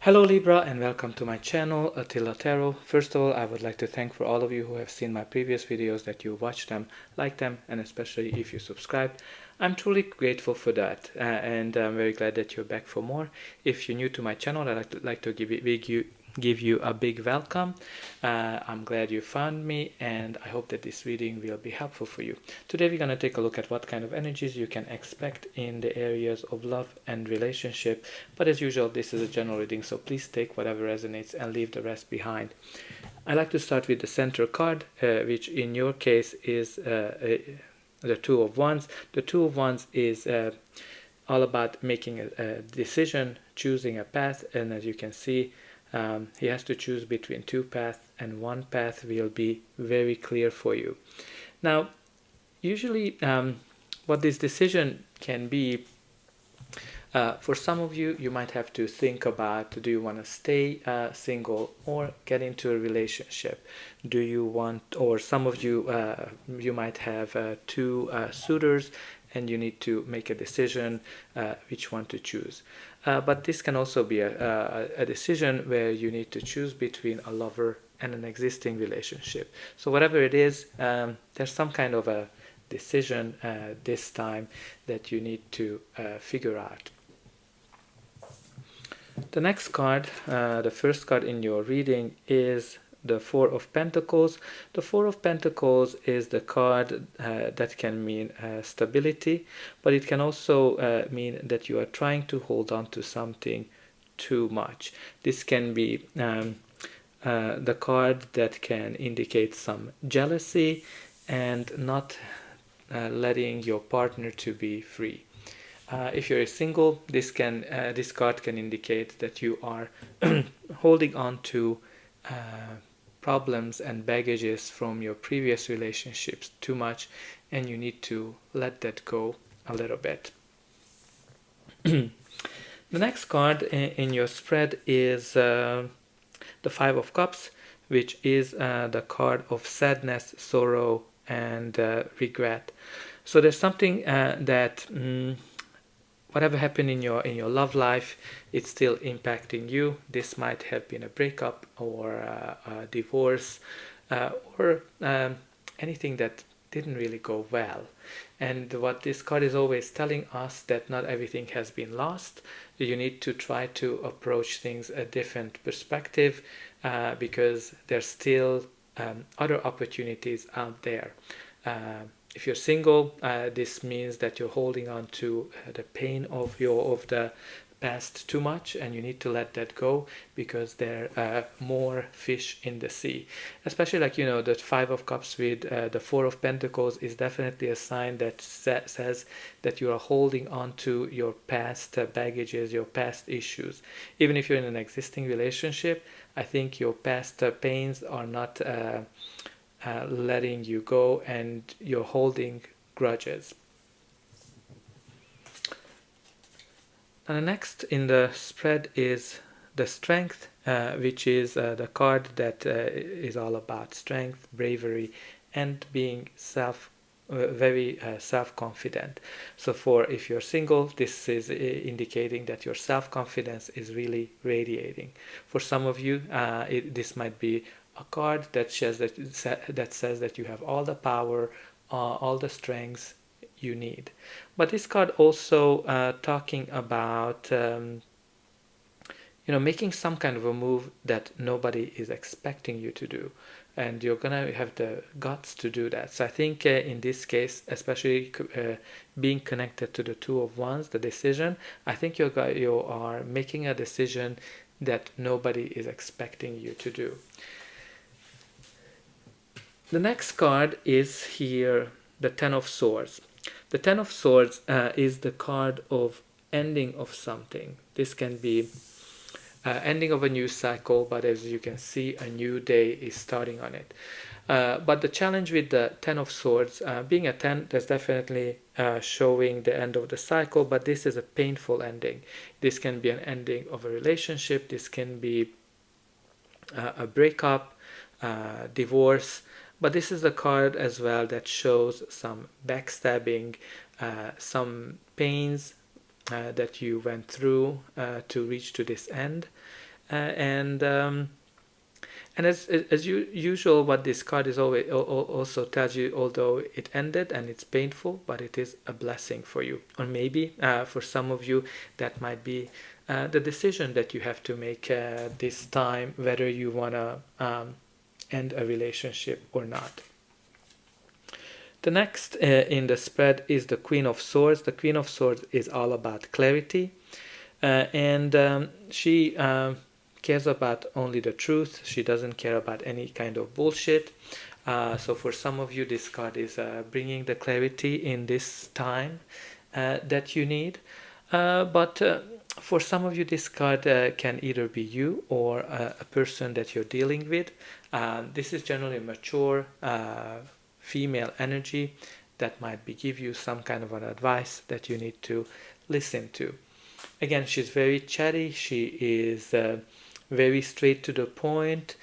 Hello Libra and welcome to my channel Attila Tarot. First of all, I would like to thank for all of you who have seen my previous videos, that you watched them, liked them, and especially if you subscribed. I'm truly grateful for that, and I'm very glad that you're back for more. If you're new to my channel, I'd like to give you a big welcome. I'm glad you found me, and I hope that this reading will be helpful for you. Today we're going to take a look at what kind of energies you can expect in the areas of love and relationship. But as usual, this is a general reading, so please take whatever resonates and leave the rest behind. I like to start with the center card, which in your case is the Two of Wands. The Two of Wands is all about making a decision, choosing a path, and as you can see, he has to choose between two paths, and one path will be very clear for you. Now, usually what this decision can be, for some of you, you might have to think about, do you want to stay single or get into a relationship? Do you want, or some of you, you might have two suitors and you need to make a decision which one to choose. But this can also be a decision where you need to choose between a lover and an existing relationship. So whatever it is, there's some kind of a decision this time that you need to figure out. The next card, the first card in your reading, is the Four of Pentacles. The Four of Pentacles is the card that can mean stability, but it can also mean that you are trying to hold on to something too much. This can be the card that can indicate some jealousy and not letting your partner to be free. If you're single, this card can indicate that you are holding on to problems and baggages from your previous relationships too much, and you need to let that go a little bit. The next card in your spread is the Five of Cups, which is the card of sadness, sorrow, and regret. So there's something that whatever happened in your love life, it's still impacting you. This might have been a breakup or a divorce or anything that didn't really go well. And what this card is always telling us, that not everything has been lost. You need to try to approach things a different perspective because there's still other opportunities out there. If you're single, this means that you're holding on to the pain of the past too much, and you need to let that go because there are more fish in the sea. Especially, like, the Five of Cups with the Four of Pentacles is definitely a sign that says that you are holding on to your past baggages, your past issues. Even if you're in an existing relationship, I think your past pains are not letting you go, and you're holding grudges. And the next in the spread is the Strength, which is the card that is all about strength, bravery, and being very self-confident. So if you're single, this is indicating that your self-confidence is really radiating. For some of you, this might be a card that says that you have all the power, all the strengths you need. But this card also talking about making some kind of a move that nobody is expecting you to do, and you're gonna have the guts to do that. So I think in this case, especially being connected to the Two of Wands, the decision, I think you are making a decision that nobody is expecting you to do. The next card is here the Ten of Swords. The Ten of Swords is the card of ending of something. This can be ending of a new cycle, but as you can see, a new day is starting on it. But the challenge with the Ten of Swords, being a 10, that's definitely showing the end of the cycle, but this is a painful ending. This can be an ending of a relationship, this can be a breakup, divorce, but this is a card as well that shows some backstabbing, some pains, that you went through to reach to this end. And as usual, what this card is always also tells you, although it ended and it's painful, but it is a blessing for you. Or maybe for some of you, that might be the decision that you have to make this time, whether you want to end a relationship or not. The next in the spread is the Queen of Swords. The Queen of Swords is all about clarity, and she cares about only the truth. She doesn't care about any kind of bullshit. So for some of you, this card is bringing the clarity in this time that you need. But for some of you, this card can either be you or a person that you're dealing with. This is generally a mature female energy that might give you some kind of an advice that you need to listen to. Again, she's very chatty. She is very straight to the point.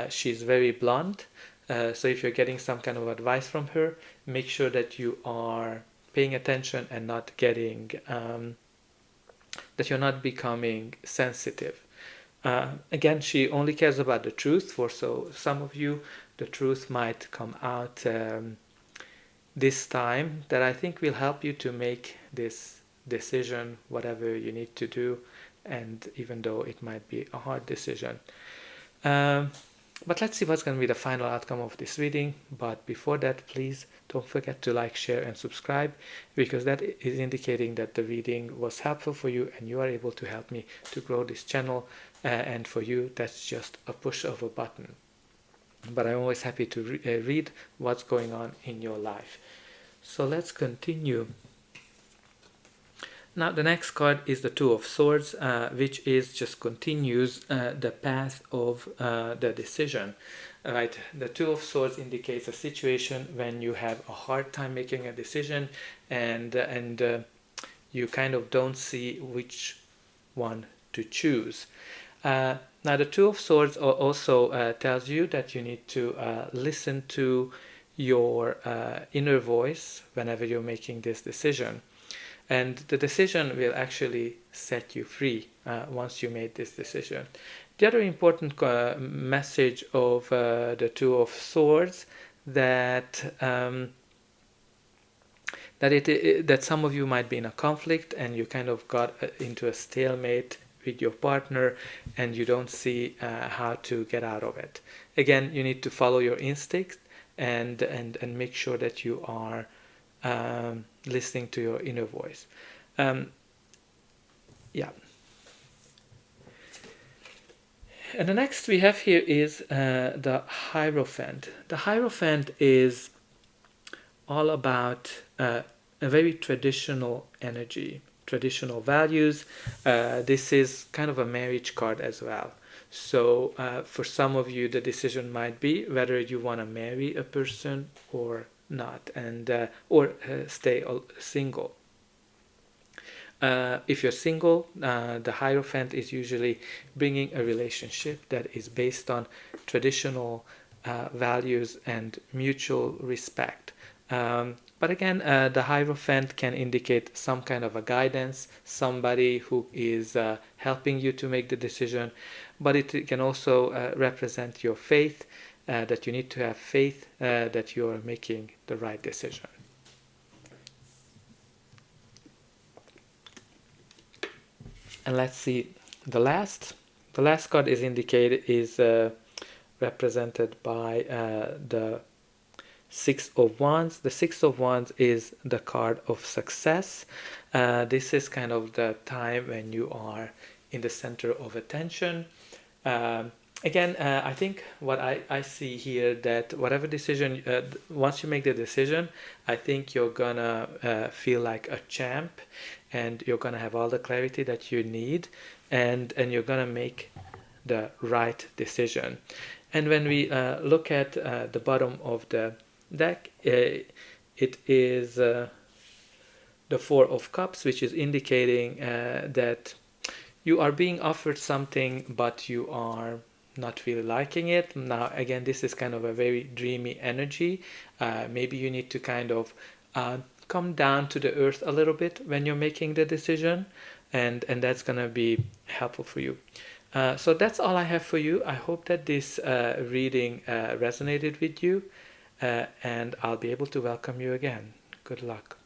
She's very blunt. So if you're getting some kind of advice from her, make sure that you are paying attention and not getting that you're not becoming sensitive. Again, she only cares about the truth. For some of you, the truth might come out this time that I think will help you to make this decision, whatever you need to do, and even though it might be a hard decision. But let's see what's going to be the final outcome of this reading. But before that, please don't forget to like, share, and subscribe, because that is indicating that the reading was helpful for you and you are able to help me to grow this channel. And for you, that's just a push of a button. But I'm always happy to read what's going on in your life. So let's continue. Now the next card is the Two of Swords, which is just continues the path of the decision. Right, the Two of Swords indicates a situation when you have a hard time making a decision, and you kind of don't see which one to choose. Now the Two of Swords also tells you that you need to listen to your inner voice whenever you're making this decision. And the decision will actually set you free once you made this decision. The other important message of the Two of Swords that that some of you might be in a conflict and you kind of got into a stalemate with your partner and you don't see how to get out of it. Again, you need to follow your instincts and make sure that you are listening to your inner voice. Yeah. And the next we have here is the Hierophant. The Hierophant is all about a very traditional energy, traditional values. This is kind of a marriage card as well. So for some of you, the decision might be whether you want to marry a person or not, and or stay single. If you're single, the Hierophant is usually bringing a relationship that is based on traditional values and mutual respect. But again, the Hierophant can indicate some kind of a guidance, somebody who is helping you to make the decision, but it can also represent your faith, that you need to have faith that you are making the right decision. And let's see, the last card is represented by the Six of Wands. The Six of Wands is the card of success. This is kind of the time when you are in the center of attention. Again, I think what I see here, that whatever decision, once you make the decision, I think you're gonna feel like a champ, and you're gonna have all the clarity that you need, and you're gonna make the right decision. And when we look at the bottom of the deck, it is the Four of Cups, which is indicating that you are being offered something, but you are not really liking it. Now, again, this is kind of a very dreamy energy. Maybe you need to kind of come down to the earth a little bit when you're making the decision, and that's gonna be helpful for you. So that's all I have for you. I hope that this reading resonated with you, and I'll be able to welcome you again. Good luck.